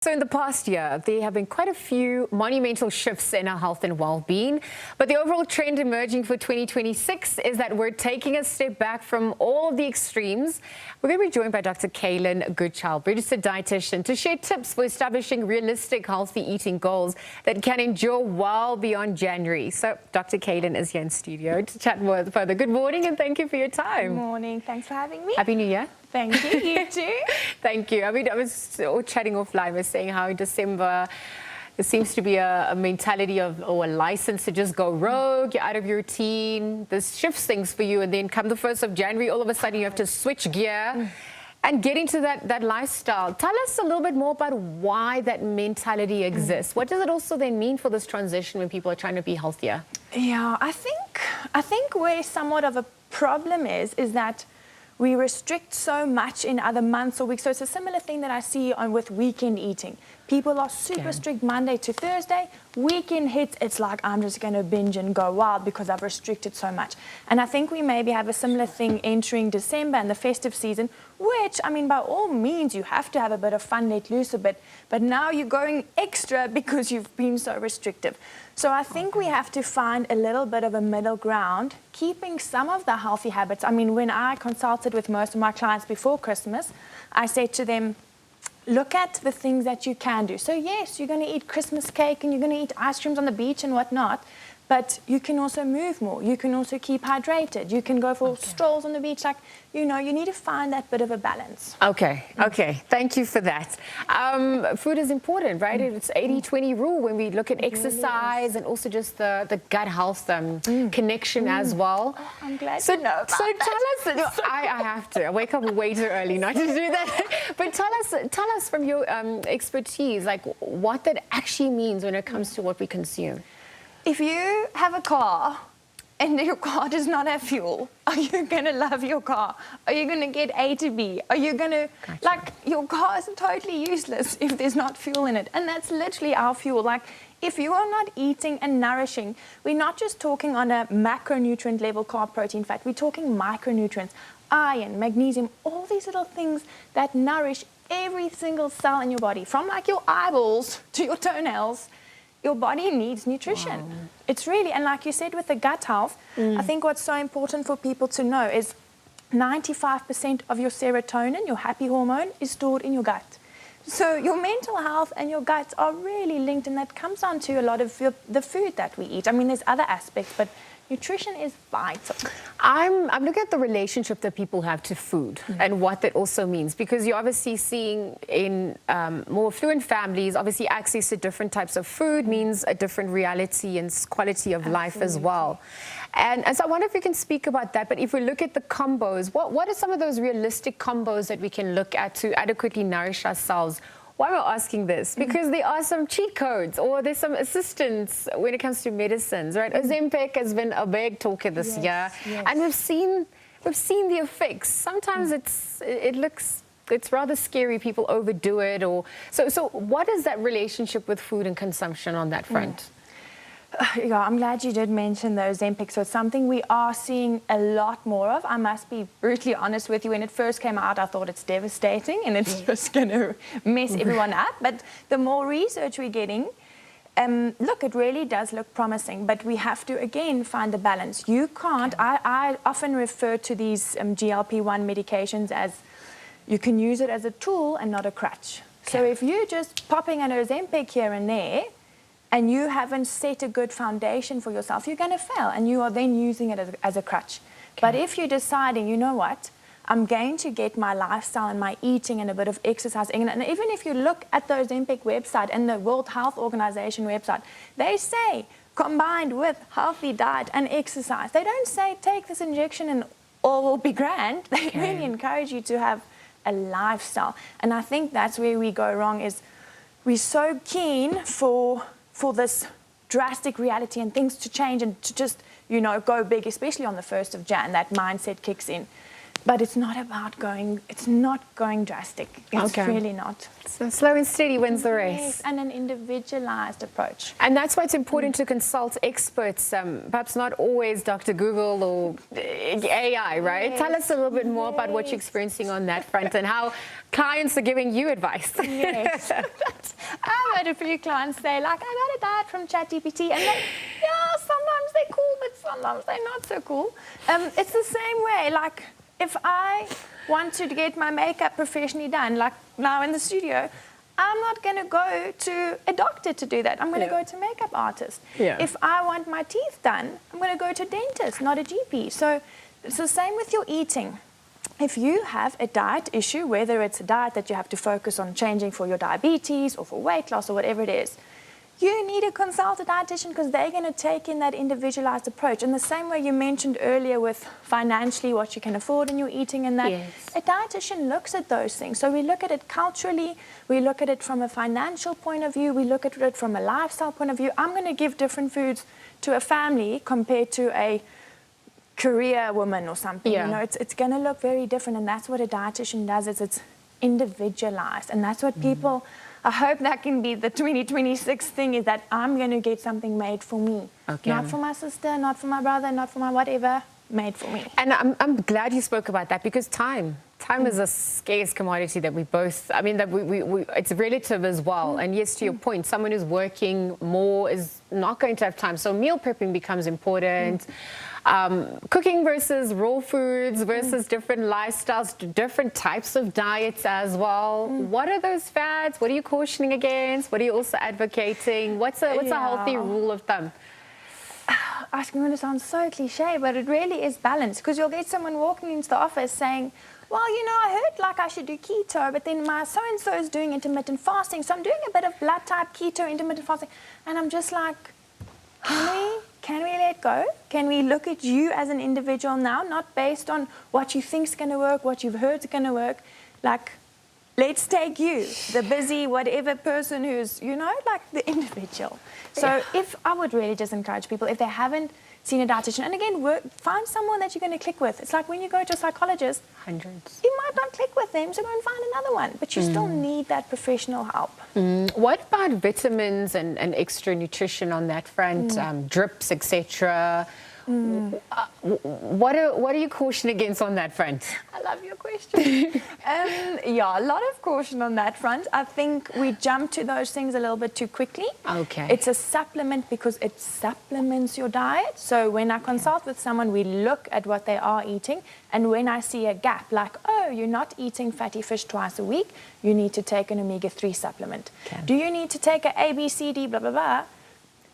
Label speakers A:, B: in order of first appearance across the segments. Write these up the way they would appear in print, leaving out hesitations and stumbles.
A: So in the past year, there have been quite a few monumental shifts in our health and well-being, but the overall trend emerging for 2026 is that we're taking a step back from all the extremes. We're going to be joined by Dr. Caylin Goodchild, registered dietitian, to share tips for establishing realistic healthy eating goals that can endure well beyond January. So Dr. Caylin is here in studio to chat more further. Good morning and thank you for your time.
B: Good morning. Thanks for having me.
A: Happy New Year.
B: Thank you. You too.
A: Thank you. I mean, I was chatting offline. I was saying how in December there seems to be a mentality of, or a license to just go rogue. You're out of your routine. This shifts things for you, and then come the 1st of January, all of a sudden you have to switch gear and get into that lifestyle. Tell us a little bit more about why that mentality exists. What does it also then mean for this transition when people are trying to be healthier?
B: Yeah, I think where somewhat of a problem is that we restrict so much in other months or weeks. So it's a similar thing that I see with weekend eating. People are super strict Monday to Thursday. Weekend hits, it's like, I'm just going to binge and go wild because I've restricted so much. And I think we maybe have a similar thing entering December and the festive season, which, I mean, by all means, you have to have a bit of fun, let loose a bit. But now you're going extra because you've been so restrictive. So I think we have to find a little bit of a middle ground, keeping some of the healthy habits. I mean, when I consulted with most of my clients before Christmas, I said to them, look at the things that you can do. So yes, you're going to eat Christmas cake and you're going to eat ice creams on the beach and whatnot, but you can also move more. You can also keep hydrated. You can go for strolls on the beach. Like, you know, you need to find that bit of a balance.
A: Okay. Thank you for that. Food is important, right? It's 80-20 rule when we look at exercise and also just the gut health connection as well.
B: Oh, I'm glad you know about
A: that. Tell us, I have to. I wake up way too early not to do that. But tell us from your expertise, like what that actually means when it comes to what we consume.
B: If you have a car and your car does not have fuel, are you going to love your car? Are you going to get A to B? Are you going to, like, your car is totally useless if there's not fuel in it. And that's literally our fuel. Like, if you are not eating and nourishing, we're not just talking on a macronutrient level, carb, protein, fat. We're talking micronutrients, iron, magnesium, all these little things that nourish every single cell in your body, from like your eyeballs to your toenails. Your body needs nutrition. Wow. It's really, and like you said with the gut health, I think what's so important for people to know is 95% of your serotonin, your happy hormone, is stored in your gut. So your mental health and your gut are really linked, and that comes down to a lot of the food that we eat. I mean, there's other aspects, but nutrition is vital.
A: I'm looking at the relationship that people have to food and what that also means, because you're obviously seeing in more affluent families, obviously access to different types of food means a different reality and quality of life as well. And so I wonder if we can speak about that. But if we look at the combos, what are some of those realistic combos that we can look at to adequately nourish ourselves? Why am I asking this? Because there are some cheat codes, or there's some assistance when it comes to medicines, right? Ozempic has been a big talker this year, and we've seen the effects. Sometimes it's rather scary. People overdo it, or so. What is that relationship with food and consumption on that front?
B: Yeah, I'm glad you did mention the Ozempic. So it's something we are seeing a lot more of. I must be brutally honest with you. When it first came out, I thought it's devastating and it's just going to mess everyone up. But the more research we're getting, look, it really does look promising. But we have to, again, find the balance. You can't, I often refer to these GLP-1 medications as you can use it as a tool and not a crutch. So if you're just popping an Ozempic here and there, and you haven't set a good foundation for yourself, you're going to fail, and you are then using it as a crutch. But if you're deciding, you know what, I'm going to get my lifestyle and my eating and a bit of exercise, and even if you look at the Ozempic website and the World Health Organization website, they say combined with healthy diet and exercise. They don't say take this injection and all will be grand. They really encourage you to have a lifestyle. And I think that's where we go wrong, is we're so keen for this drastic reality and things to change and to just, you know, go big, especially on the 1st of Jan, that mindset kicks in. But it's not going drastic. It's really not.
A: So slow and steady wins the race.
B: Yes, and an individualized approach.
A: And that's why it's important to consult experts, perhaps not always Dr. Google or AI, right?
B: Yes.
A: Tell us a little bit more about what you're experiencing on that front and how clients are giving you advice.
B: Yes. I've had a few clients say, like, I got a diet from ChatGPT, and sometimes they're cool, but sometimes they're not so cool. It's the same way, like, if I want to get my makeup professionally done, like now in the studio, I'm not going to go to a doctor to do that. I'm going to go to a makeup artist.
A: Yeah.
B: If I want my teeth done, I'm going to go to a dentist, not a GP. So it's the same with your eating. If you have a diet issue, whether it's a diet that you have to focus on changing for your diabetes or for weight loss or whatever it is, you need to consult a dietitian because they're going to take in that individualized approach. In the same way you mentioned earlier with financially what you can afford in your eating and that, a dietitian looks at those things. So we look at it culturally, we look at it from a financial point of view, we look at it from a lifestyle point of view. I'm going to give different foods to a family compared to a career woman or something. You know, it's going to look very different, and that's what a dietitian does, is it's individualized. And that's what people... I hope that can be the 2026 thing, is that I'm going to get something made for me. Not for my sister, not for my brother, not for my whatever, made for me.
A: And I'm glad you spoke about that, because time is a scarce commodity that we both, I mean, that we it's relative as well. And yes, to your point, someone who's working more is not going to have time. So meal prepping becomes important. Cooking versus raw foods versus different lifestyles, different types of diets as well. What are those fads? What are you cautioning against? What are you also advocating? What's a healthy rule of thumb?
B: I'm going to sound so cliche, but it really is balance, because you'll get someone walking into the office saying, well, you know, I heard like I should do keto, but then my so-and-so is doing intermittent fasting, so I'm doing a bit of blood type keto, intermittent fasting. And I'm just like, can we let go? Can we look at you as an individual now, not based on what you think's going to work, what you've heard's going to work? Like, let's take you, the busy whatever person who's, you know, like the individual. So if I would really just encourage people, if they haven't seen a dietitian, and again, find someone that you're going to click with. It's like when you go to a psychologist,
A: hundreds.
B: You might not click with them, so go and find another one. But you still need that professional help.
A: What about vitamins and extra nutrition on that front, drips, etc.? What are you cautioning against on that front?
B: I love your question. A lot of caution on that front. I think we jump to those things a little bit too quickly.
A: Okay.
B: It's a supplement because it supplements your diet. So when I consult with someone, we look at what they are eating. And when I see a gap, like, oh, you're not eating fatty fish twice a week, you need to take an omega-3 supplement. Do you need to take a B, C, D, blah, blah, blah?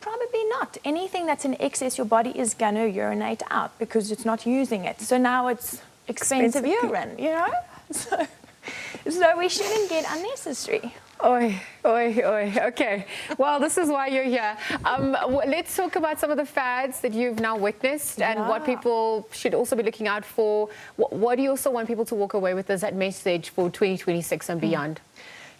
B: Probably not. Anything that's in excess, your body is going to urinate out because it's not using it. So now it's expensive urine, you know? So we shouldn't get unnecessary.
A: Oi. Okay. Well, this is why you're here. Let's talk about some of the fads that you've now witnessed and what people should also be looking out for. What do you also want people to walk away with as that message for 2026 and beyond?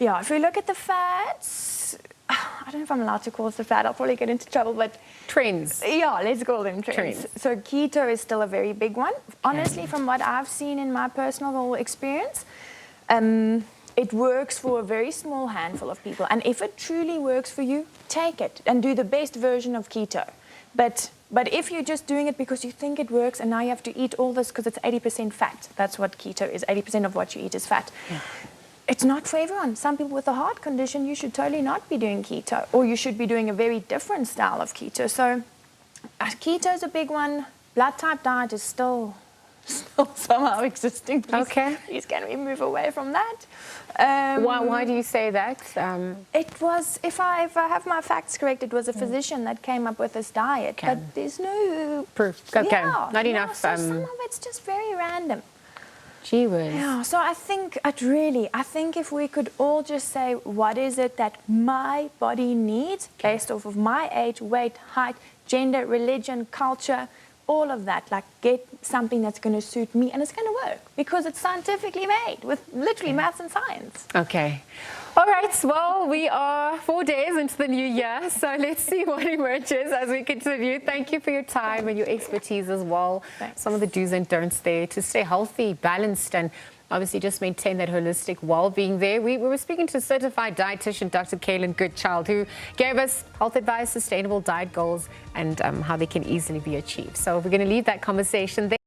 B: Yeah, if we look at the fads, I don't know if I'm allowed to call this a fad. I'll probably get into trouble, but...
A: Trends.
B: Yeah, let's call them trends. So keto is still a very big one. Honestly, from what I've seen in my personal experience, it works for a very small handful of people. And if it truly works for you, take it and do the best version of keto. But if you're just doing it because you think it works and now you have to eat all this because it's 80% fat, that's what keto is, 80% of what you eat is fat. It's not for everyone. Some people with a heart condition, you should totally not be doing keto, or you should be doing a very different style of keto. So keto is a big one. Blood type diet is still somehow existing. Please can we move away from that?
A: Why do you say that?
B: It was, if I have my facts correct, it was a physician that came up with this diet, but there's no
A: proof. Not enough.
B: So some of it's just very random.
A: Gee whiz.
B: Yeah, so I think if we could all just say, what is it that my body needs based off of my age, weight, height, gender, religion, culture, all of that, like get something that's going to suit me and it's going to work because it's scientifically made with literally maths and science.
A: Okay. All right, well, we are 4 days into the new year, so let's see what emerges as we continue. Thank you for your time and your expertise as well.
B: Thanks.
A: Some of the do's and don'ts there to stay healthy, balanced, and obviously just maintain that holistic well-being there. We were speaking to certified dietitian Dr. Caylin Goodchild, who gave us health advice, sustainable diet goals, and how they can easily be achieved. So we're going to leave that conversation there.